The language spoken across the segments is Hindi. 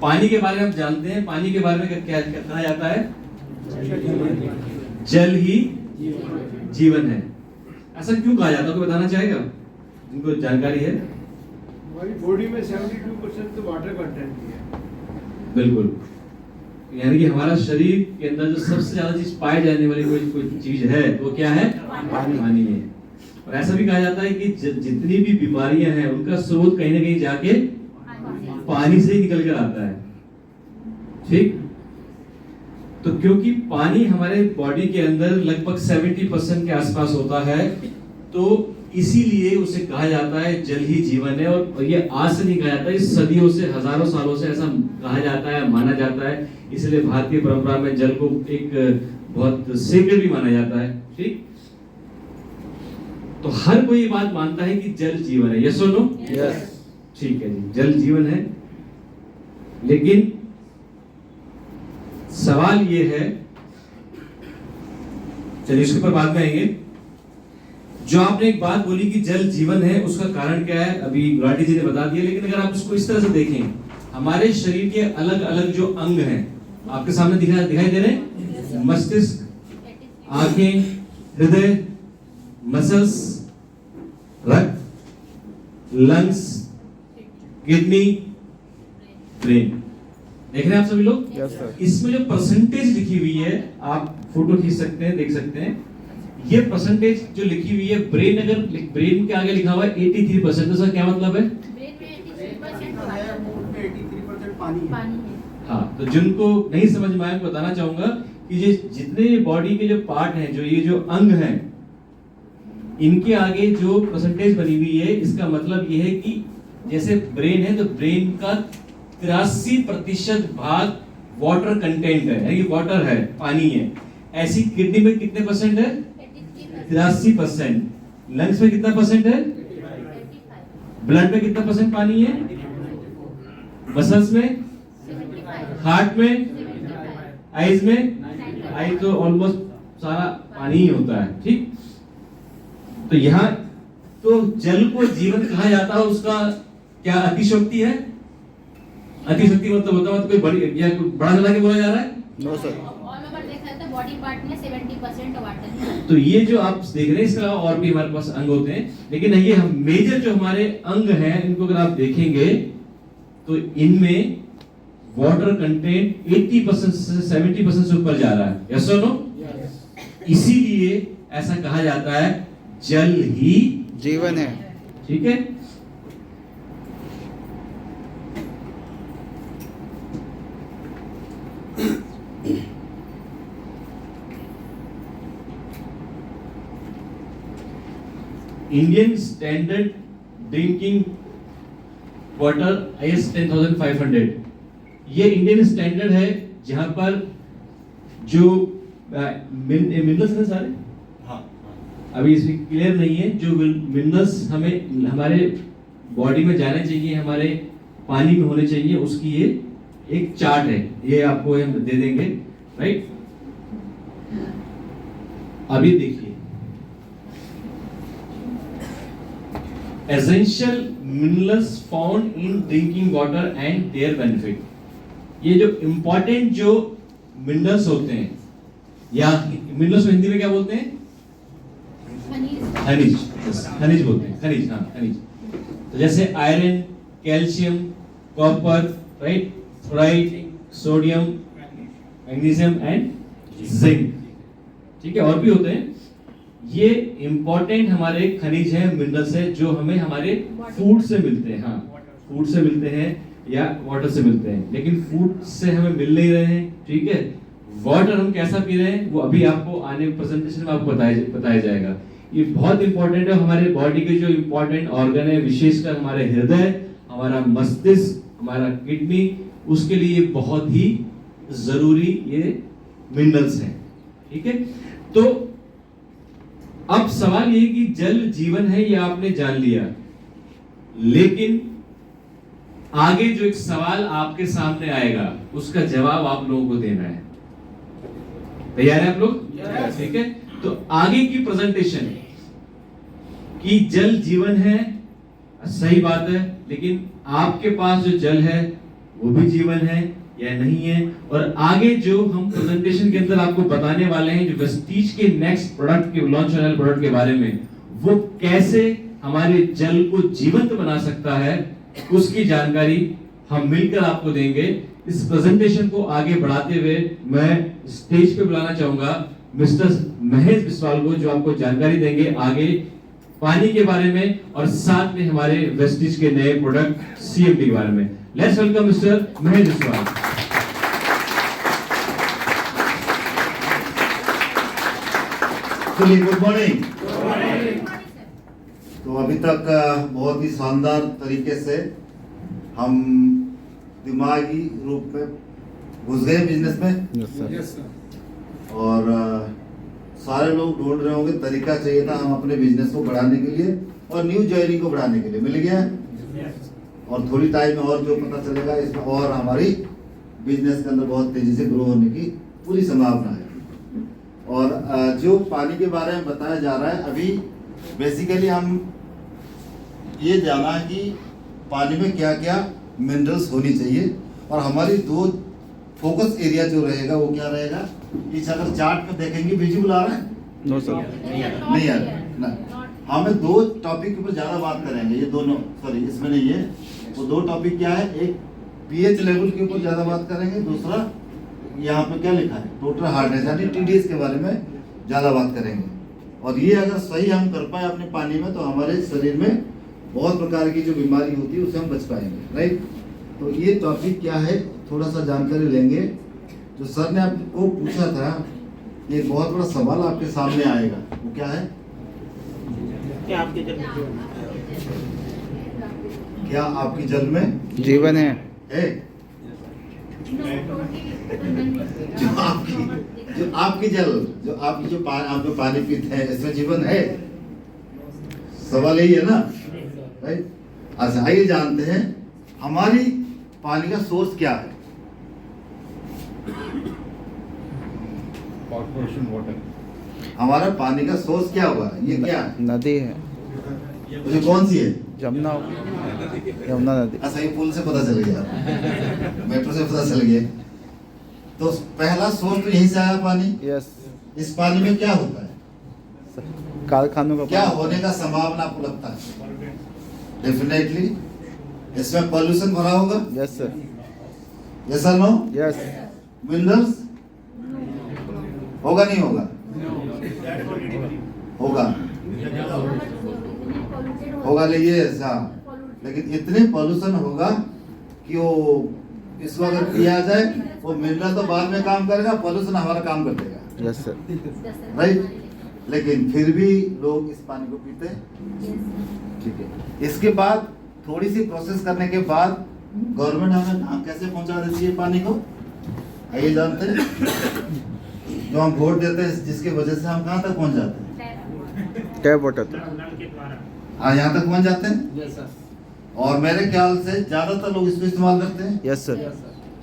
पानी के बारे में हम जानते हैं, पानी के बारे में क्या कहा जाता है? जल ही जीवन है। ऐसा क्यों कहा जाता है, कोई बताना चाहेगा जिनको जानकारी है? हमारी बॉडी में 72% तो वाटर कंटेंट है। बिल्कुल, यानी कि हमारा शरीर के अंदर जो सबसे ज्यादा चीज पाई जाने वाली कोई चीज है वो क्या है? पानी है। और ऐसा भी कहा जाता है कि जितनी भी बीमारियां हैं उनका स्रोत कहीं ना कहीं जाके पानी से ही निकल कर आता है। ठीक, तो क्योंकि पानी हमारे बॉडी के अंदर लगभग 70% के आसपास होता है, तो इसीलिए उसे कहा जाता है जल ही जीवन है। और ये आज से नहीं कहा जाता, इस सदियों से, हजारों सालों से ऐसा कहा जाता है, माना जाता है। इसलिए भारतीय परंपरा में जल को एक बहुत सेक्रेड भी माना जाता है। ठीक, तो हर कोई ये बात मानता है कि जल जीवन है। यस और नो? यस। ठीक है जी, जल जीवन है। लेकिन सवाल ये है, चलिए इसके ऊपर बाद में आएंगे। जो आपने एक बात बोली कि जल जीवन है, उसका कारण क्या है अभी गुलाटी जी ने बता दिया। लेकिन अगर आप उसको इस तरह से देखें, हमारे शरीर के अलग अलग जो अंग हैं आपके सामने दिखाई दे रहे हैं। मस्तिष्क, आंखें, हृदय, मसल्स, रक्त, लंग्स, किडनी, ब्रेन। देख रहे हैं आप सभी लोग? Yes sir. इसमें जो परसेंटेज लिखी हुई है, आप फोटो खींच सकते हैं, देख सकते हैं। ये परसेंटेज जो लिखी हुई है, ब्रेन, अगर ब्रेन के आगे लिखा हुआ है 83%, तो सर क्या मतलब है? ब्रेन में 83% पानी है। हाँ, तो जिनको नहीं समझ में आया मैं बताना चाहूंगा कि ये जितने बॉडी के जो पार्ट हैं, जो ये जो अंग हैं, इनके आगे जो परसेंटेज बनी हुई है, इसका मतलब ये है कि जैसे ब्रेन है तो ब्रेन का 83% भाग वाटर कंटेंट है, यानी वाटर है, पानी है। ऐसी किडनी में कितने परसेंट है? 83%। लंग्स में कितना परसेंट है? 85। ब्लड में कितना परसेंट पानी है? मसल्स में, हार्ट में, 75। आईज में, आई तो ऑलमोस्ट सारा पानी ही होता है। ठीक, तो यहाँ तो जल को जीवन कहा जाता है, उसका क्या अतिशयोक्ति है? अतिशयोक्ति मतलब होता है कोई बड़ी या कोई बड़ा चला के बोला जा रहा है? No sir. ऑल ओवर देखा तो बॉडी पार्ट में 70% वाटर है। तो ये जो आप देख रहे हैं, इसके अलावा और भी हमारे पास अंग होते हैं, लेकिन ये हम मेजर जो हमारे अंग हैं, इनको अगर आप देखेंगे तो इनमें वाटर कंटेंट 80% से 70% से ऊपर जा रहा है। यस और नो? इसीलिए ऐसा कहा जाता है जल ही जीवन है। ठीक है। Indian standard drinking water IS 10500, ये इंडियन स्टैंडर्ड है जहां पर जो मिनरल्स हैं सारे, अभी इसमें क्लियर नहीं है, जो मिनरल्स हमें हमारे बॉडी में जाने चाहिए, हमारे पानी में होने चाहिए, उसकी ये एक चार्ट है, ये आपको हम दे देंगे। राइट, अभी देखिए, essential minerals found in drinking water and their benefit। ये जो important जो minerals होते हैं, या minerals को हिंदी में क्या बोलते हैं? खनिज। खनिज बोलते हैं, खनिज। हाँ, खनिज। तो जैसे iron, calcium, copper, right, fluoride, sodium, magnesium and zinc. ठीक है, और भी होते हैं। ये इंपॉर्टेंट हमारे खनिज हैं, मिनरल्स हैं, जो हमें हमारे फूड से मिलते हैं। हाँ, फूड से मिलते हैं या वाटर से मिलते हैं, लेकिन फूड से हमें मिल नहीं रहे हैं। ठीक है, वाटर हम कैसा पी रहे हैं वो अभी आपको आने प्रेजेंटेशन में आपको बताया जाएगा। ये बहुत इंपॉर्टेंट है। हमारे बॉडी के जो इंपॉर्टेंट ऑर्गन है, विशेषकर हमारे हृदय, हमारा मस्तिष्क, हमारा किडनी, उसके लिए बहुत ही जरूरी ये मिनरल्स हैं। ठीक है, तो अब सवाल ये कि जल जीवन है, ये आपने जान लिया, लेकिन आगे जो एक सवाल आपके सामने आएगा उसका जवाब आप लोगों को देना है। तैयार है आप लोग? ठीक है, तो आगे की प्रेजेंटेशन कि जल जीवन है, सही बात है, लेकिन आपके पास जो जल है वो भी जीवन है या नहीं है, और आगे जो हम प्रेजेंटेशन के अंदर आपको बताने वाले हैं जो वेस्टीज के नेक्स्ट प्रोडक्ट के लॉन्च होने वाले प्रोडक्ट के बारे में, वो कैसे हमारे जल को जीवंत बना सकता है, उसकी जानकारी हम मिलकर आपको देंगे। इस प्रेजेंटेशन को आगे बढ़ाते हुए मैं स्टेज पे बुलाना चाहूंगा मिस्टर महेश बिस्वाल को, जो आपको जानकारी देंगे आगे पानी के बारे में और साथ में हमारे वेस्टीज के नए प्रोडक्ट सीएमडी के बारे में। Let's welcome mister Mahesh Biswal. चलिए, गुड मॉर्निंग। तो अभी तक बहुत ही शानदार तरीके से हम दिमागी रूप में घुस गए बिजनेस में। Yes sir. और सारे लोग ढूंढ रहे होंगे तरीका चाहिए था हम अपने बिजनेस को बढ़ाने के लिए और न्यू ज्वाइनिंग को बढ़ाने के लिए, मिल गया। और थोड़ी टाइम में और जो पता चलेगा इसमें और हमारी बिजनेस के अंदर बहुत तेजी से ग्रो होने की पूरी संभावना है। और जो पानी के बारे में बताया जा रहा है, अभी बेसिकली हम ये जाना है कि पानी में क्या क्या मिनरल्स होनी चाहिए, और हमारी दो फोकस एरिया जो रहेगा वो क्या रहेगा। इस अगर चार्ट में देखेंगे, विजिबल आ रहा है? नो सर, नहीं आ रहा है ना। हमें दो टॉपिक के ऊपर ज़्यादा बात करेंगे, ये दोनों, सॉरी इसमें नहीं है। वो दो टॉपिक क्या है, एक पीएच लेवल के ऊपर ज़्यादा बात करेंगे, दूसरा यहाँ पे क्या लिखा है, टोटल हार्डनेस यानी टीडीएस के बारे में ज़्यादा बात करेंगे। और ये अगर सही हम कर पाए अपने पानी में, तो हमारे शरीर में बहुत प्रकार की जो बीमारी होती है उससे हम बच पाएंगे, राइट। तो ये टॉपिक क्या है, थोड़ा सा जानकारी लेंगे। जो सर ने आपको पूछा था, एक बहुत बड़ा सवाल आपके सामने आएगा, वो क्या है, क्या आपके जल में जीवन है। जो आपकी जल, जो आपकी जो आप जो पानी पीते हैं, इसमें जीवन है? सवाल यही है ना, राइट। अच्छा, आइए जानते हैं हमारी पानी का सोर्स क्या है। Corporation water. हमारा पानी का सोर्स क्या हुआ, ये क्या है, नदी है, मुझे कौन सी है? यमुना, यमुना नदी। अच्छा, ये पुल से पता चल गया, मेट्रो से पता चल गया। तो पहला सोर्स तो यहीं से आया पानी। यस। इस पानी में क्या होता है, कारखानों का क्या पानी। होने का संभावना आपको लगता है? डेफिनेटली इसमें पॉल्यूशन भरा होगा। यस सर, यस और नो? यस। मिनरल्स होगा, नहीं होगा? होगा, होगा ले हाँ। लेकिन इतने पॉल्यूशन होगा कि वो इसको अगर किया जाए, वो मिनरल तो बाद में काम करेगा, पॉल्यूशन हमारा काम कर देगा, यस सर। राइट। लेकिन फिर भी लोग इस पानी को पीते हैं, ठीक है। इसके बाद थोड़ी सी प्रोसेस करने के बाद गवर्नमेंट हमें कैसे पहुंचा देती है पानी को, आइए जानते हैं। जो हम वोट देते हैं, जिसकी वजह से हम कहाँ तक पहुंच जाते हैं, टैप वाटर। हाँ, यहाँ तक पहुंच जाते हैं। और मेरे ख्याल से ज्यादातर लोग इसको इस्तेमाल करते हैं। Yes sir.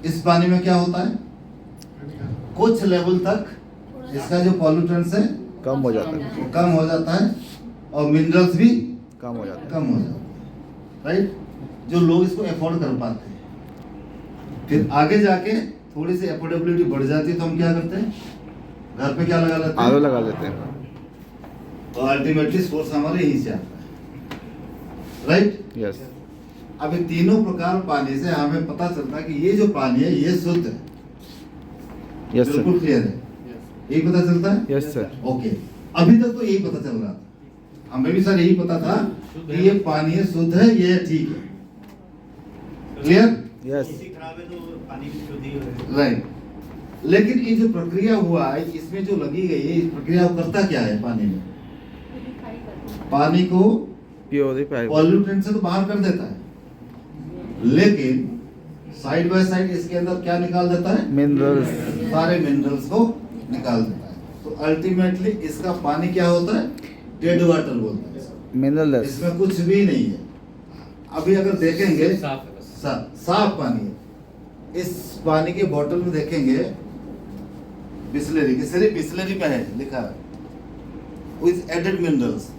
इस पानी में क्या होता है, कुछ लेवल तक इसका जो पॉल्यूटेंट्स है कम हो जाता है, वो कम हो जाता है, और मिनरल्स भी कम हो जाता है। कम हो जाता है, राइट। जो लोग इसको अफोर्ड कर पाते हैं, फिर आगे जाके थोड़ी सी अफोर्डेबिलिटी बढ़ जाती है, तो हम क्या करते हैं, घर पे क्या लगा लेते आलो हैं, लगा लेते हैं। और अल्टीमेटली सोर्स हमारे यहीं से आता है, राइट। यस। अब इन तीनों प्रकार पानी से हमें पता चलता है कि ये जो पानी है ये शुद्ध है। यस बिल्कुल सर। क्लियर है, यही पता चलता है। Yes sir. ओके, अभी तक तो यही पता चल रहा था, हमें भी सर यही पता था कि ये पानी है, शुद्ध है, ये ठीक है, क्लियर, यस। राइट। लेकिन ये जो प्रक्रिया हुआ है, इसमें जो लगी गई है, इस प्रक्रिया को करता क्या है, पानी में, पानी को प्योरीफाई। पॉल्यूटेंट से तो बाहर कर देता है, लेकिन साइड बाय साइड इसके अंदर क्या निकाल देता है, मिनरल्स। सारे मिनरल्स को निकाल देता है। तो अल्टीमेटली इसका पानी क्या होता है, डेड वाटर बोलते हैं इसको। मिनरल्स। इसमें कुछ भी नहीं है। अभी अगर देखेंगे, साफ पानी है। इस पानी के बोतल में देखेंगे बिस्लरी, सिर्फ बिस्लरी पे है लिखा है विद एडेड मिनरल्स,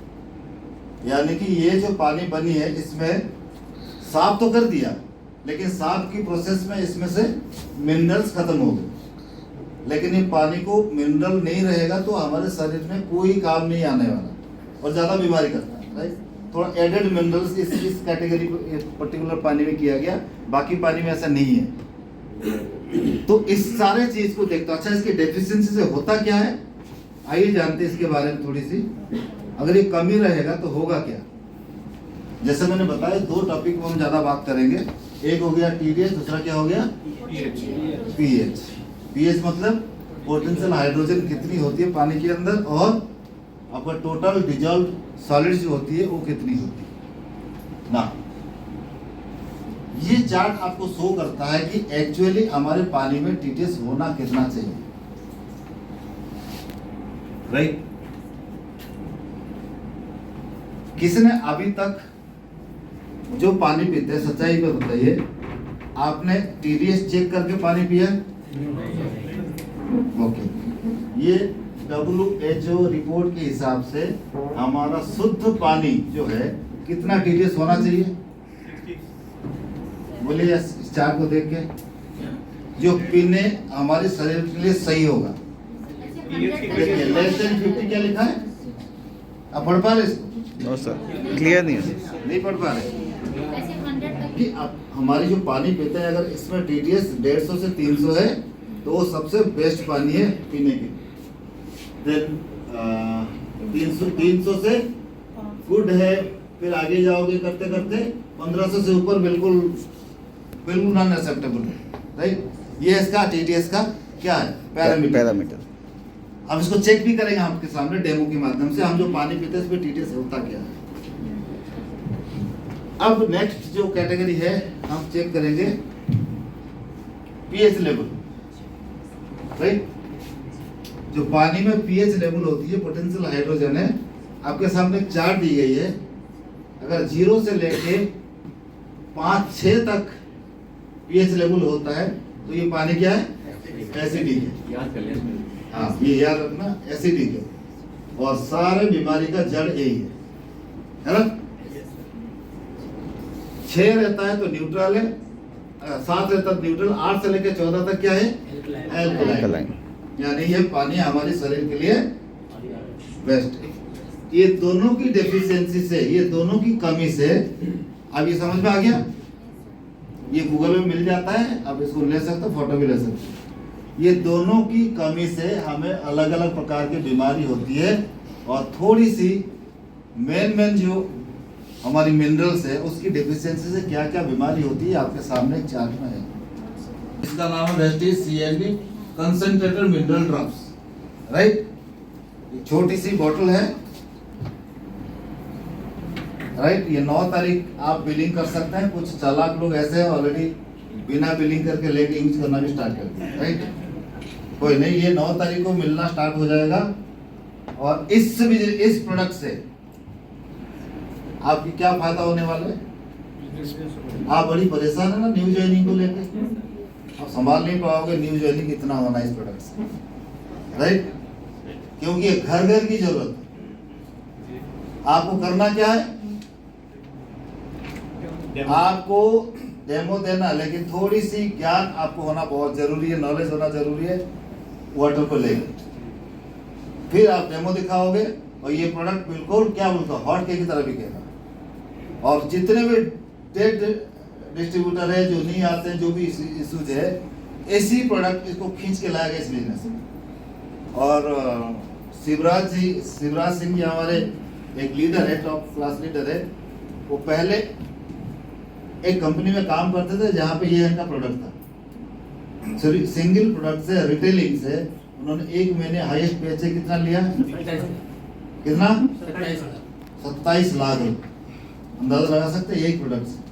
यानी कि ये जो पानी बनी है इसमें साफ तो कर दिया, लेकिन साफ की प्रोसेस में इसमें से मिनरल्स खत्म हो गए। लेकिन ये पानी को मिनरल नहीं रहेगा तो हमारे शरीर में कोई काम नहीं आने वाला और ज़्यादा बीमारी करता है, राइट। थोड़ा एडेड मिनरल्स इस कैटेगरी पर्टिकुलर पानी में किया गया, बाकी पानी में ऐसा नहीं है। तो इस सारे चीज को देखते अच्छा इसकी डेफिशिएंसी से होता क्या है, आइए जानते हैं इसके बारे में थोड़ी सी। अगर ये कमी रहेगा तो होगा क्या। जैसे मैंने बताया दो टॉपिक में हम ज्यादा बात करेंगे, एक हो गया टीडीएस, दूसरा क्या हो गया पीएच। पीएच मतलब पोटेंशियल हाइड्रोजन कितनी होती है पानी के अंदर और आपका टोटल डिजॉल्व सॉलिड्स जो होती है वो कितनी होती है ना। ये चार्ट आपको शो करता है कि एक्चुअली हमारे पानी में टीडीएस होना कितना चाहिए, राइट। किसने अभी तक जो पानी पीते हैं सच्चाई पे बताइए, आपने टीडीएस चेक करके पानी पिया? ओके। ये WHO रिपोर्ट के हिसाब से हमारा शुद्ध पानी जो है कितना टीडीएस होना चाहिए, बोलिए इस चार्ट को देख के जो पीने हमारे शरीर के लिए सही होगा। देखिए लेस देन 50 क्या लिखा है, आप पढ़ पा रहे इसको? नो सर, क्लियर नहीं है। नहीं पढ़ पा रहे ऐसे 100 तक कि अब हमारी जो पानी पीते हैं अगर इसमें टीडीएस 150 से 300 है तो वो सबसे बेस्ट पानी है पीने के। देन 300 से गुड है, फिर आगे जाओगे करते करते 1500 से ऊपर बिल्कुल नॉन एक्सेप्टेबल है, राइट। ये इसका टीडीएस का क्या है पैरामीटर। अब इसको चेक भी करेंगे आपके सामने डेमो के माध्यम से, हम जो पानी पीते हैं इसमें टीडीएस होता क्या है। अब नेक्स्ट जो कैटेगरी है हम चेक करेंगे पीएच लेवल, राइट। जो पानी में पीएच लेवल होती है पोटेंशियल हाइड्रोजन है, आपके सामने एक चार्ट दी गई है। अगर 0 से लेके 5-6 तक पीएच लेवल होता है तो ये पानी क्या है, एसिडिक है। याद कर लें। हाँ ये याद रखना, एसिडिक है और सारे बीमारी का जड़ यही है ना। 6 रहता है तो न्यूट्रल है, 7 रहता है न्यूट्रल, 8 से लेकर 14 तक क्या है, एल्कलाइन। यानी ये पानी हमारे शरीर के लिए बेस्ट है। ये दोनों की डेफिशिएंसी से, ये दोनों की कमी से, अब ये समझ में आ गया। ये गूगल में मिल जाता है, आप इसको ले सकते हो, फोटो भी ले सकते हो। ये दोनों की कमी से हमें अलग अलग प्रकार की बीमारी होती है और थोड़ी सी मेन जो हमारी मिनरल्स है उसकी डेफिशिएंसी से क्या क्या बीमारी होती है आपके सामने एक चार्ट में है। इसका नाम है Vestige CND concentrated mineral drops, right. छोटी सी बोतल है, राइट। ये 9 तारीख आप बिलिंग कर सकते हैं। कुछ चालाक लोग ऐसे हैं ऑलरेडी बिना बिलिंग करके लेके यूज करना भी स्टार्ट कर दिया, राइट। कोई नहीं, ये 9 तारीख को मिलना स्टार्ट हो जाएगा और इस प्रोडक्ट से आपकी क्या फायदा होने वाला है। आप बड़ी परेशान है ना न्यू ज्वाइनिंग को लेकर, आप संभाल नहीं पाओगे न्यू ज्वाइनिंग कितना होना इस प्रोडक्ट से, राइट। क्योंकि घर घर की जरूरत है। आपको करना क्या है, आपको डेमो देना, लेकिन थोड़ी सी ज्ञान आपको होना बहुत जरूरी है, नॉलेज होना जरूरी है वाटर को लेकर। फिर आप डेमो दिखाओगे और ये प्रोडक्ट बिल्कुल क्या बोलता हॉट केक की तरह बिकेगा। और जितने भी डेट डिस्ट्रीब्यूटर है जो नहीं आते हैं, जो भी इश्यूज है, ऐसी प्रोडक्ट इसको खींच के लाएगा इस बिजनेस में। और शिवराज सिंह जी हमारे एक लीडर है, टॉप क्लास लीडर है। वो पहले एक कंपनी में काम करते थे जहाँ पे ये इनका प्रोडक्ट था। सिंगल प्रोडक्ट से रिटेलिंग से उन्होंने 1 महीने हाईएस्ट पे से कितना लिया, कितना 27 लाख रुपए। अंदाजा लगा सकते हैं एक प्रोडक्ट से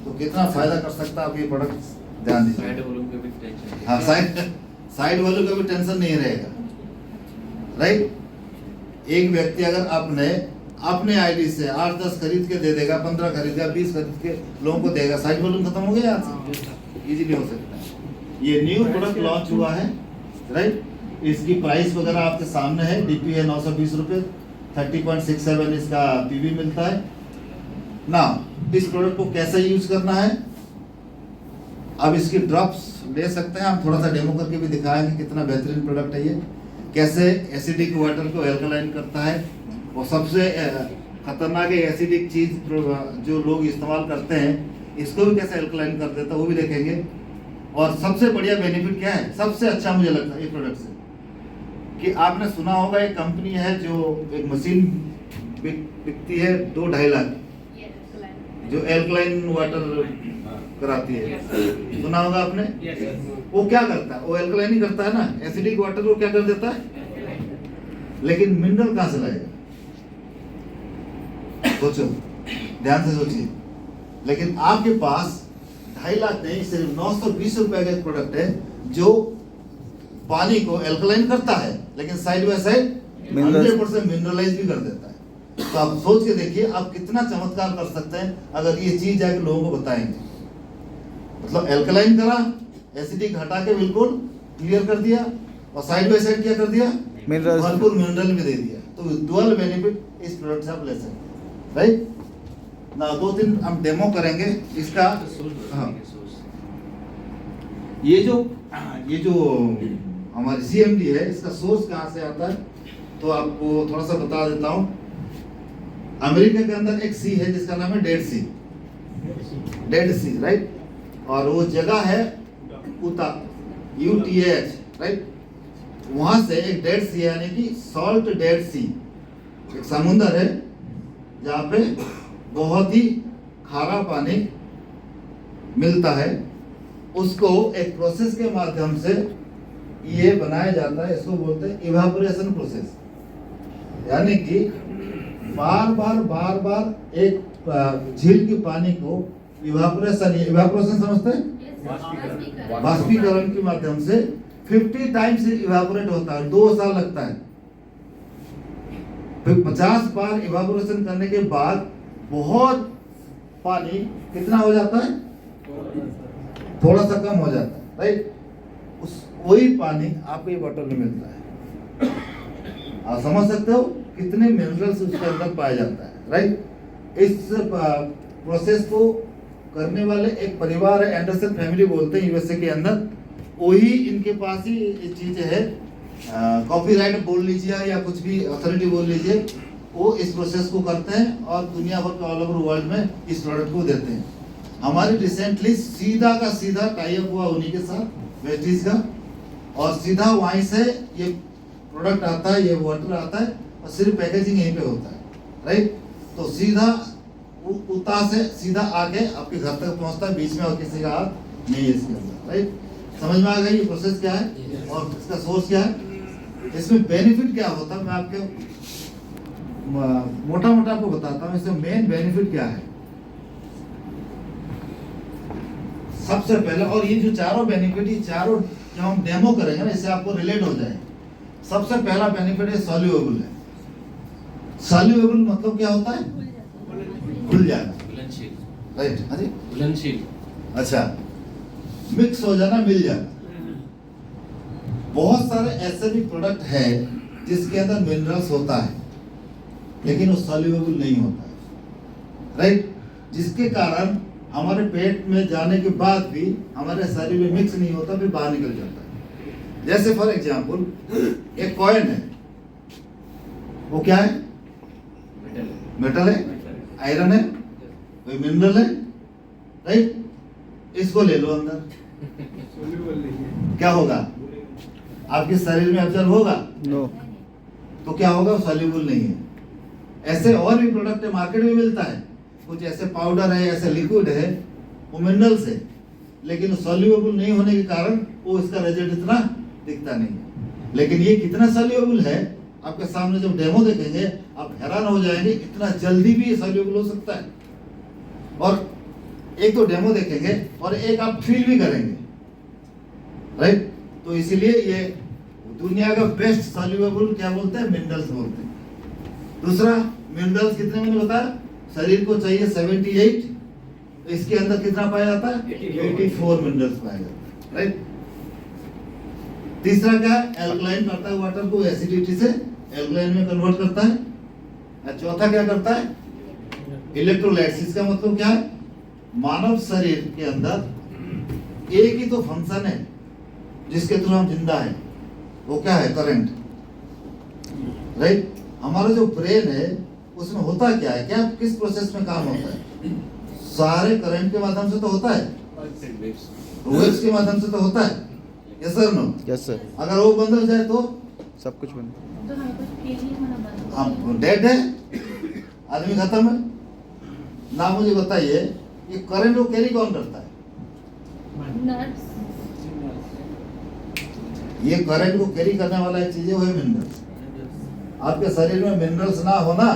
तो कितना फायदा कर सकता है। आप ये प्रोडक्ट ध्यान दीजिए। हाँ साइड वॉल्यूम का भी टेंशन नहीं रहेगा, राइट। एक व्यक्ति अगर अपने आईडी से 8-10 खरीद के दे देगा, 15 खरीद के 20 खरीद के लोगों को देगा, साइड वॉल्यूम खत्म हो गया यहाँ से, इजीली हो सकता है। ये न्यू प्रोडक्ट लॉन्च हुआ है, राइट। इसकी प्राइस वगैरह आपके सामने है। DP है 920 रुपये, 30.67 इसका PV मिलता है ना। इस प्रोडक्ट को कैसे यूज करना है, अब इसकी ड्रॉप्स ले सकते हैं, हम थोड़ा सा डेमो करके भी दिखाएंगे कितना बेहतरीन प्रोडक्ट है ये, कैसे एसिडिक वाटर को एल्कलाइन करता है। और सबसे खतरनाक एसिडिक चीज जो लोग इस्तेमाल करते हैं इसको भी कैसे एल्कलाइन कर देता है वो भी देखेंगे। और सबसे बढ़िया बेनिफिट क्या है, सबसे अच्छा मुझे लगता है ये प्रोडक्ट से, कि आपने सुना होगा एक कंपनी है जो एक मशीन बिकती है 2-2.5 लाख जो एल्कलाइन वाटर कराती है, सुना होगा आपने। वो क्या करता है, वो एल्कलाइन ही करता है ना, एसिडिक वाटर को क्या कर देता है, लेकिन मिनरल कहां से लाएगा, सोचो, ध्यान से सोचिए। लेकिन आपके पास 2.5 लाख नहीं, सिर्फ 920 रुपए का एक प्रोडक्ट है जो पानी को एल्कलाइन करता है, लेकिन साइड बाय साइड 100% मिनरलाइज भी कर देता है। तो आप सोच के देखिए आप कितना चमत्कार कर सकते हैं अगर ये चीज जाके लोगों को बताएंगे। मतलब एल्कलाइन करा, एसिडिक हटा के बिल्कुल क्लियर कर दिया, और साइड बाय साइड क्या कर दिया, भरपूर मिनरल भी दे दिया। तो डुअल बेनिफिट इस प्रोडक्ट से आप ले सकते हैं, राइट ना। 2-3 हम डेमो करेंगे इसका। हाँ, ये जो हमारी CMD है इसका सोर्स कहाँ से आता है, तो आपको थोड़ा सा बता देता हूँ। अमेरिका के अंदर एक सी है जिसका नाम है डेड सी, राइट। और वो जगह है UTH, राइट। वहां से एक डेड सी यानी कि सॉल्ट डेड सी, एक समुंदर है जहाँ पे बहुत ही खारा पानी मिलता है। उसको एक प्रोसेस के माध्यम से ये बनाया जाता है, इसको बोलते हैं इवापोरेशन प्रोसेस। यानी कि बार बार एक झील के पानी को इवापोरेशन समझते हैं, बाष्पीकरण के माध्यम से 50 टाइम्स इवापोरेट होता है, 2 साल लगता है। फिर 50 बार इवापोरेशन करने के बाद बहुत पानी कितना हो जाता है, थोड़ा सा कम हो जाता है, राइट। वही पानी आपको ये बॉटल में मिलता है। आप समझ सकते हो कितने मिनरल्स उसके अंदर पाया जाता है, राइट। इस प्रोसेस को करने वाले एक परिवार है, एंडरसन फैमिली बोलते हैं USA के अंदर। वही इनके पास ही ये चीज है, कॉपीराइट बोल लीजिए या कुछ भी अथॉरिटी बोल लीजिए, वो इस प्रोसेस को करते हैं और दुनिया भर के ऑल ओवर वर्ल्ड में इस प्रोडक्ट को देते हैं। हमारी रिसेंटली सीधा का सीधा टाई अप हुआ उन्हीं के साथ, वेस्टीज का, और सीधा वहीं से ये प्रोडक्ट आता है, ये वाटर आता है, और सिर्फ पैकेजिंग यहीं पे होता है, राइट। तो सीधा उता से सीधा आके आपके घर तक पहुंचता है, बीच में और किसी का हाथ नहीं है इसके अंदर, राइट। समझ में आ गई ये प्रोसेस क्या है और इसका सोर्स क्या है, इसमें बेनिफिट क्या होता है। मैं आपके मोटा आपको बताता हूँ इसमें मेन बेनिफिट क्या है। सबसे पहले, और ये जो चारों बेनिफिट, ये चारों जो हम डेमो करेंगे ना, इससे आपको रिलेट हो जाए। सबसे पहला बेनिफिट है सॉल्युएबल है। सॉल्युएबल मतलब क्या होता है, घुल जाना, राइट। हाँ जी, घुलनशील, अच्छा, मिक्स हो जाना, मिल जाना। बहुत सारे ऐसे भी प्रोडक्ट है जिसके अंदर मिनरल्स होता है लेकिन वो सॉल्युएबल नहीं होता है, राइट। जिसके कारण हमारे पेट में जाने के बाद भी हमारे शरीर में मिक्स नहीं होता, फिर बाहर निकल जाता है। जैसे फॉर एग्जांपल एक कॉइन है, वो क्या है, मेटल है, आयरन है, कोई मिनरल है, राइट। इसको ले लो अंदर, क्या होगा, आपके शरीर में ऑब्जर्व होगा, नो। तो क्या होगा, सॉल्युबल नहीं है। ऐसे और भी प्रोडक्ट मार्केट में मिलता है, कुछ ऐसे पाउडर है, ऐसे लिक्विड है, वो मिनरल्स है, लेकिन सॉल्युबल नहीं होने के कारण वो इसका रिजल्ट इतना दिखता नहीं है। लेकिन ये कितना सॉल्युबल है, आपके सामने जब डेमो देखेंगे आप हैरान हो जाएंगे, इतना जल्दी भी ये सॉल्युबल हो सकता है। और एक तो डेमो देखेंगे और एक आप फील भी करेंगे, राइट। तो इसीलिए ये दुनिया का बेस्ट सॉल्युबल क्या बोलते हैं, मिनरल्स बोलते हैं। दूसरा, मिनरल्स कितने मैंने बताया, शरीर को चाहिए 78, इसके अंदर कितना पाया जाता है, 84 मिनरल्स पाया जाता है, राइट। तीसरा क्या है, एल्कलाइन करता है वाटर को, एसिडिटी से एल्कलाइन में कन्वर्ट करता है। चौथा क्या करता है, इलेक्ट्रोलाइट्स। इसका मतलब क्या है, मानव शरीर के अंदर एक ही तो फंक्शन है जिसके थ्रू हम जिंदा है, वो क्या है? Current, right. हमारा जो ब्रेन है उसमें होता क्या है, क्या किस प्रोसेस में काम होता है? सारे करंट के माध्यम से तो होता है, वेव्स के माध्यम से तो होता है, yes sir no? Yes sir, अगर वो बंद हो जाए तो सब कुछ बंद। तो हमें कुछ फील नहीं होना बंद। हम डेड है, आदमी खत्म है ना। मुझे बताइए ये करंट को कैरी कौन करता है? नर्व्स। ये करंट को कैरी करने वाला एक चीज है, वो है मिनरल्स। आपके शरीर में मिनरल्स ना होना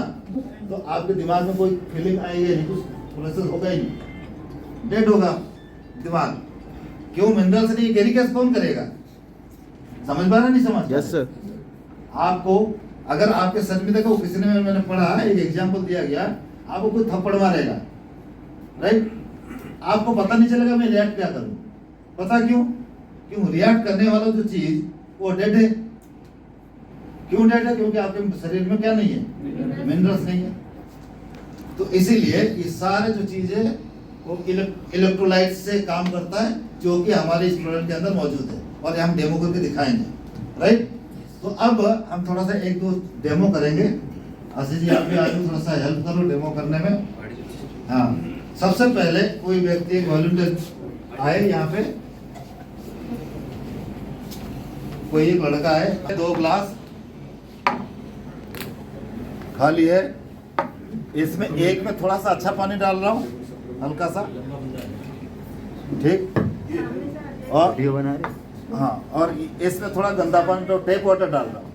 तो आपके दिमाग में कोई फीलिंग आएगी नहीं, कुछ प्रोसेस होगा ही नहीं, डेड होगा दिमाग। क्यों? मिनरल्स नहीं कैरी कैसे कौन करेगा? समझ पा रहे नहीं समझ? यस सर, आपको अगर आपके सच में देखो, किसी ने मैंने पढ़ा एक एग्जांपल दिया गया, आपको कोई थप्पड़ मारेगा, राइट? आपको पता नहीं चलेगा मैं रिएक्ट क्या करूं। पता क्यों? क्यों? रिएक्ट करने वाला जो चीज वो डेड है। क्यों डेड है? क्योंकि आपके शरीर में क्या नहीं है? मिनरल्स नहीं है। तो इसीलिए ये सारे जो चीज है वो इलेक्ट्रोलाइट से काम करता है, जो कि हमारे इस प्रोडक्ट के अंदर मौजूद है, और ये हम डेमो करके दिखाएंगे, राइट? तो अब हम थोड़ा सा एक दो डेमो करेंगे। आशीष जी, आप भी आज थोड़ा सा हेल्प करो डेमो करने में। हाँ, सबसे पहले कोई व्यक्ति एक वॉलंटियर आए यहाँ पे, कोई एक लड़का है, 2 ग्लास खाली है, इसमें एक में थोड़ा सा अच्छा पानी डाल रहा हूँ, हल्का सा, ठीक, और वीडियो बना रहे। हाँ, और इसमें थोड़ा गंदा पानी तो टेप वाटर डाल रहा हूँ,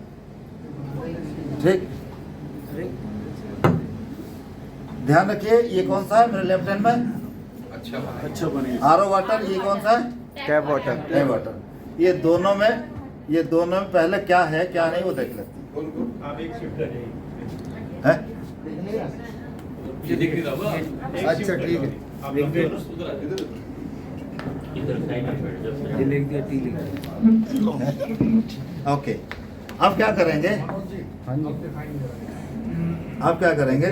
ठीक। ध्यान रखिए ये कौन सा है मेरे लेफ्ट हैंड में? अच्छा पानी। RO water. ये कौन सा है? Tap water. Tap water. ये दोनों में पहले क्या है क्या नहीं वो देख लेते हैं। ये दिख नहीं रहा। अच्छा ठीक है, ये लिख दिया, टी लिख दिया। ओके, अब क्या करेंगे? आप क्या करेंगे?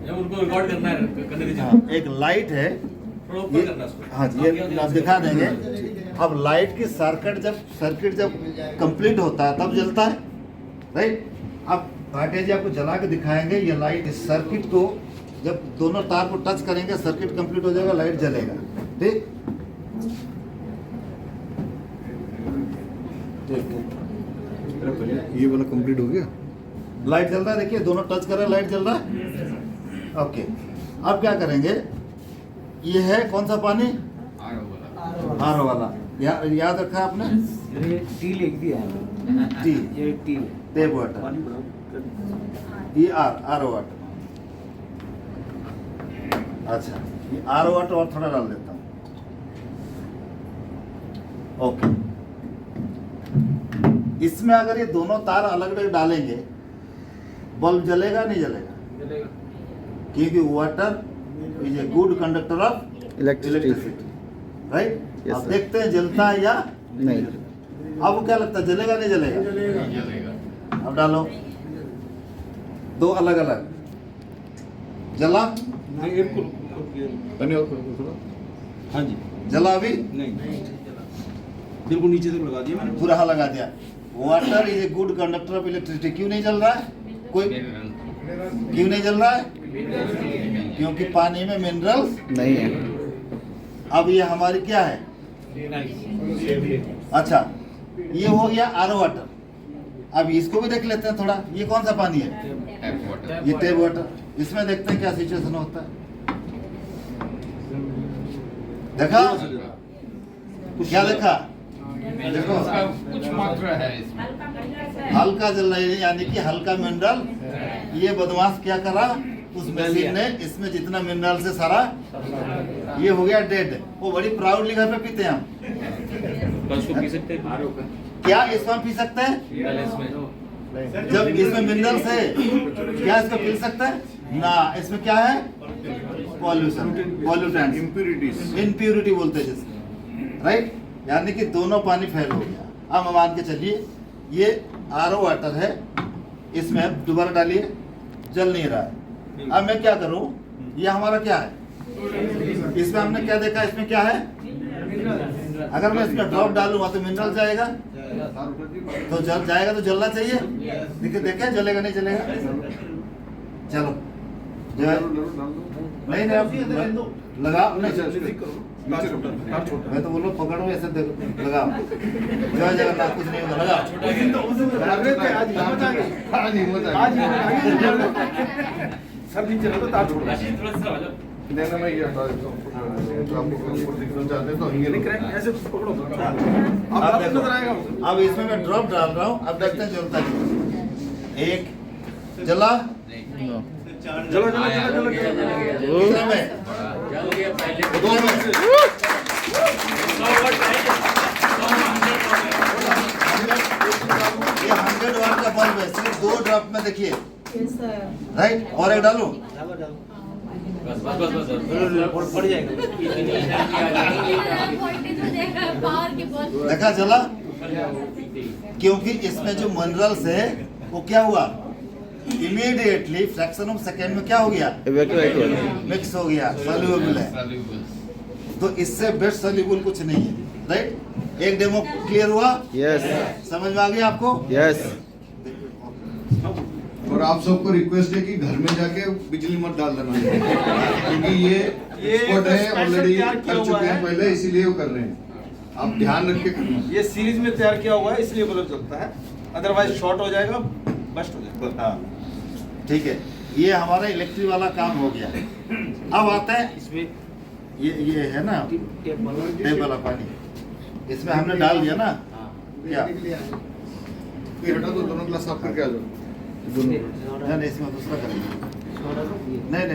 उनको रिकॉर्ड करना है, करने दीजिए। हाँ, एक लाइट है, थोड़ा ऊपर करना उसको। हाँ जी, ये आप दिखा देंगे। अब लाइट की सर्किट जब कंप्लीट होता है तब जलता है, राइट? अब भाटिया जी आपको जला के दिखाएंगे। ये लाइट इस सर्किट को जब दोनों तार को टच करेंगे, सर्किट कंप्लीट हो जाएगा, लाइट जलेगा, ठीक? ये वाला कंप्लीट हो गया, लाइट जल रहा है, देखिए दोनों टच कर रहे हैं, लाइट जल रहा है। ओके, अब क्या करेंगे? ये है कौन सा पानी? आरओ वाला। याद रखा आपने? टी लिख दिया, टी, ये टी टेप वाटर, ये आरओ वाटर। अच्छा, ये आरओ वाटर और थोड़ा डाल देता हूँ। ओके, इसमें अगर ये दोनों तार अलग अलग डालेंगे, बल्ब जलेगा नहीं जलेगा? क्योंकि water is a good conductor of electricity, right? Yes, अब sir. देखते हैं जलता है या नहीं। आपको क्या लगता है, जलेगा नहीं जलेगा? अब डालो, दो अलग अलग, जला? हाँ जी, जला अभी? नहीं बिल्कुल नीचे तक लगा दिया मैंने। पूरा हाँ लगा दिया। Water is a good conductor of electricity. क्यों नहीं जल रहा है? कोई क्यों नहीं जल रहा है? क्योंकि पानी में मिनरल्स नहीं है। अब ये हमारी क्या है? अच्छा, ये हो गया आरओ वाटर। अब इसको भी देख लेते हैं थोड़ा, ये कौन सा पानी है? ये टेप वाटर। इसमें देखते हैं क्या सिचुएशन होता है। देखा? क्या देखा? देखो, कुछ मात्रा है इसमें। हल्का जल रहा है, यानी कि हल्का मिनरल। ये बदमाश क्या करा? उस मशीन ने इसमें जितना मिनरल से सारा ये हो गया डेड। वो बड़ी प्राउडली घर पे पीते हैं हम। उसको पी सकते हैं। क्या इसको हम पी सकते हैं? जब इसमें मिनरल्स है, क्या इसको पी सकते हैं? ना, इसमें क्या है? पॉल्यूशन, पॉल्यूटेंट, इम्प्यूरिटी बोलते हैं जिसको, राइट? यानी कि दोनों पानी फेल हो गया। अब मान के चलिए ये आरओ वाटर है, इसमें अब दोबारा डालिए, जल नहीं रहा है। अब मैं क्या करूं? ये हमारा क्या है? इसमें हमने क्या देखा? इसमें क्या है? अगर मैं इसमें ड्रॉप डालूंगा तो मिनरल जाएगा, तो जल जाएगा तो जलना चाहिए। देखिए देखें जलेगा नहीं जलेगा। चलो जो है नहीं नहीं आप लगाओ नहीं, मैं तो बोलो पकड़ो ऐसे लगाओ। जय जगन्नाथ, कुछ नहीं होगा, लगाओ। सर नीचे रहो तो तार छोड़ दो। देना मैं ये हटा देता हूँ, तो आपको ऊपर दिखना चाहते हैं तो ये नहीं क्रैक ऐसे पकड़ो। अब अब देखो, नजर आएगा। अब इसमें मैं ड्रॉप डाल रहा हूँ, अब देखते हैं जलता नहीं। एक जला, चलो चलो चलो चलो कितने में? दो में। ये 100 वाट का बल्ब है, सिर्फ 2 ड्रॉप में देखिए, राइट? और एक डालूं? पड़ जाएगा। पावर के बहुत देखा जला? क्योंकि इसमें जो मिनरल्स है वो क्या हुआ, इमीडिएटली फ्रैक्शन ऑफ सेकेंड में क्या हो गया, मिक्स हो गया, सॉल्युबल है। तो इससे बेस्ट सॉल्युबल कुछ नहीं है, राइट? एक डेमो क्लियर हुआ? यस समझ में आ गया आपको? यस। और आप सबको रिक्वेस्ट है कि घर में जाके बिजली मत डाल देना, क्योंकि ये एक्सपर्ट है, ऑलरेडी कर चुके हैं पहले, इसीलिए वो कर रहे हैं। आप ध्यान रख के करना। ये सीरीज में तैयार किया हुआ है इसलिए बल्ब चलता है, अदरवाइज शॉर्ट हो जाएगा, बस्ट हो जाएगा। हाँ ठीक है, ये हमारा इलेक्ट्रिक वाला काम हो गया। अब आता है इसमें ये है ना टेप वाला पानी, इसमें हमने डाल दिया ना क्या? ये हटा दो, दोनों ग्लास साफ करके आ जाओ। नहीं इसमें दूसरा करेंगे, नहीं।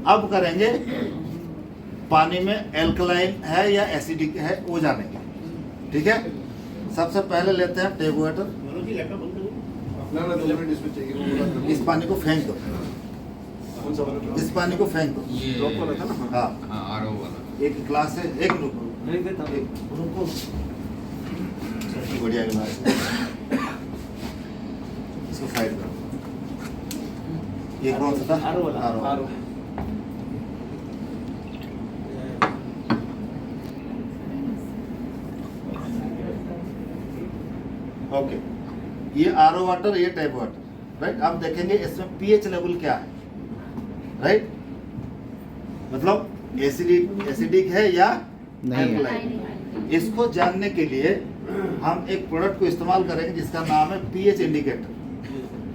अब करेंगे पानी में एल्कलाइन है या एसिडिक है वो जानेंगे, ठीक है? सबसे पहले लेते हैं टेप वाटर, ना 2 मिनट इसमें चाहिए। इस पानी को फेंक दो, इस पानी को फेंक दो। ड्रॉप वाला था ना। हाँ हाँ आरओ वाला। एक गिलास है, एक रुको, रुको, बढ़िया गिलास है। इसको साइड करो। ये कौन सा था? आरओ वाला। आरओ। ओके, ये आरओ वाटर, ये टैप वाटर, राइट? अब देखेंगे इसमें पीएच लेवल क्या है, राइट? मतलब एसिडिक है या नहीं है। alkaline? इसको जानने के लिए हम एक प्रोडक्ट को इस्तेमाल करेंगे जिसका नाम है पीएच इंडिकेटर।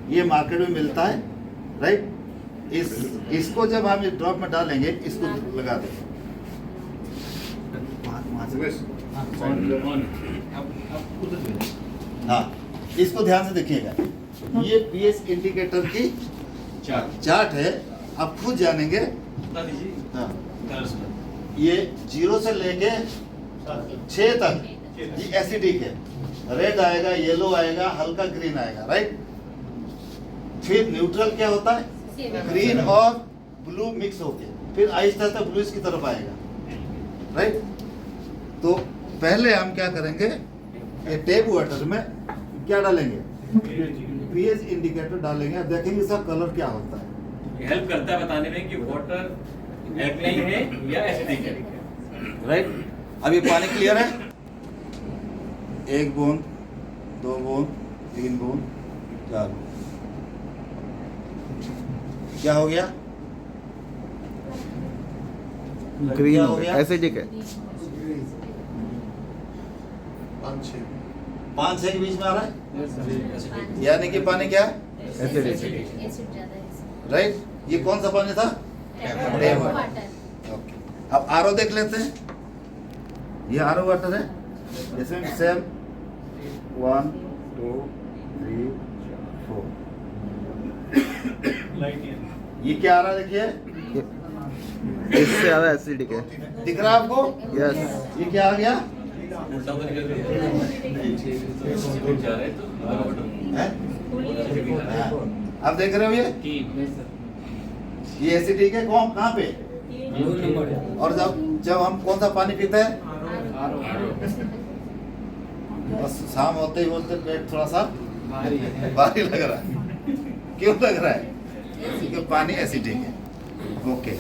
ये मार्केट में मिलता है, राइट? इसको जब हम इस ड्रॉप में डालेंगे, इसको लगा देंगे। हाँ, इसको ध्यान से देखिएगा, ये पीएच इंडिकेटर की चार्ट है। आप खुद जानेंगे। हाँ, ये 0 से लेके 6 तक ये एसिडिक है, रेड आएगा, येलो आएगा, हल्का ग्रीन आएगा, राइट? फिर न्यूट्रल क्या होता है, ग्रीन और ब्लू मिक्स होके, फिर आहिस्ता आहिस्ता ब्लू की तरफ आएगा, राइट? तो पहले हम क्या करेंगे, ये टेप वाटर में क्या डालेंगे, पीएच इंडिकेटर डालेंगे, देखेंगे इसका कलर क्या होता है। हेल्प करता है बताने में कि वाटर एल्कलाइन है या एसिडिक है, राइट? अब ये पानी क्लियर है, 1 बूंद, 2 बूंद, 3 बूंद, 4 बूंद, क्या हो गया, ग्रीन क्या हो गया, एसिडिक है। 5-6 के बीच में आ रहा है, यानी कि पानी क्या है, एसिडिक। एसिड ज्यादा है। राइट? ये कौन सा पानी था, टैप वाटर। ओके, अब आरओ देख लेते हैं। ये आरओ वाटर है, इसमें सेम 1 2 3 4। ये क्या आ रहा है, देखिए, इससे ज्यादा एसिडिक है। दिख रहा है आपको? यस। ये क्या आ गया है? हाँ। अब देख रहे हो ये एसिडिक है, कौन कहाँ पे? और जब हम कौन सा पानी पीते हैं, बस शाम होते ही बोलते पेट थोड़ा सा भारी लग रहा है। क्यों लग रहा है? क्योंकि पानी एसिडिक है। ओके,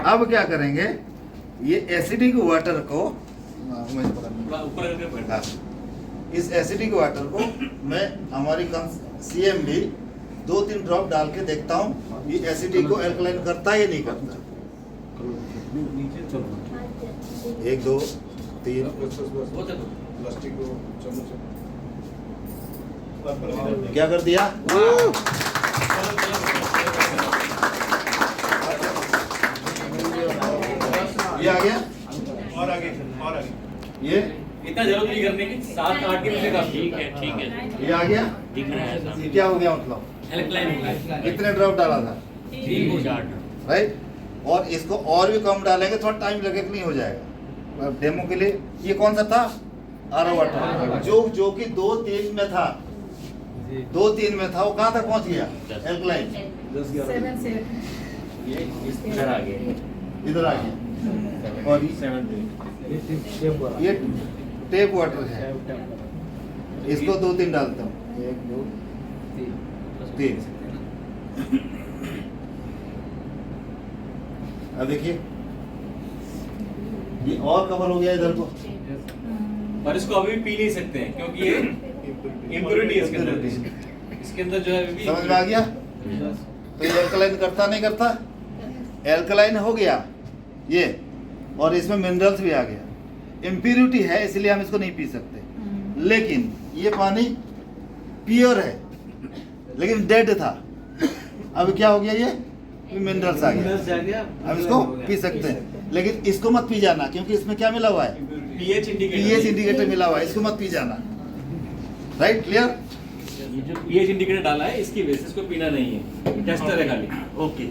अब क्या करेंगे, ये एसिडिक वाटर को थोड़ा ऊपर करके बैठ। हाँ, इस एसिडिक वाटर को मैं हमारी CMD 2-3 ड्रॉप डाल के देखता हूँ ये एसिडिक को एल्कलाइन करता है या नहीं करता। 1 2 3 बहुत है तो। प्लास्टिक को चम्मच क्या कर दिया? ये आ गया और आगे ये इतना जरूरत नहीं करने की, 7-8 के मिनट काफी है। ठीक है, ये आ गया दिख रहा है। ये क्या हो गया मतलब हेल्पलाइन कितने ड्रॉप डाला था 3-4 राइट। और इसको और भी कम डालेंगे थोड़ा टाइम लगेगा नहीं हो जाएगा डेमो के लिए। ये कौन सा था आरो वाटर जो कि 2-3 में था 2-3 में था वो कहाँ तक पहुंच गया एल्कलाइन इधर आ गया। इधर आ गया। और ये टेप वाटर है इसको 2-3 डालता हूँ 1 2 3 अब देखिए ये और कवर हो गया इधर को। पर इसको अभी पी नहीं सकते हैं क्योंकि ये इम्प्योरिटी है इसके अंदर। इसके अंदर जो है अभी समझ में आ गया। तो ये एल्कलाइन करता नहीं करता एल्कलाइन हो गया ये और इसमें मिनरल्स भी आ गया। इम्प्योरिटी है इसलिए हम इसको नहीं पी सकते लेकिन ये पानी प्योर है लेकिन डेड था। अब क्या हो गया ये मिनरल्स आ गया अब इसको पी सकते हैं लेकिन इसको मत पी जाना क्योंकि इसमें क्या मिला हुआ है पीएच पीएच इंडिकेटर मिला हुआ है इसको मत पी जाना। Right clear. ये जो पीएच इंडिकेटर डाला है इसकी बेसिस को पीना नहीं है, टेस्टर है खाली। ओके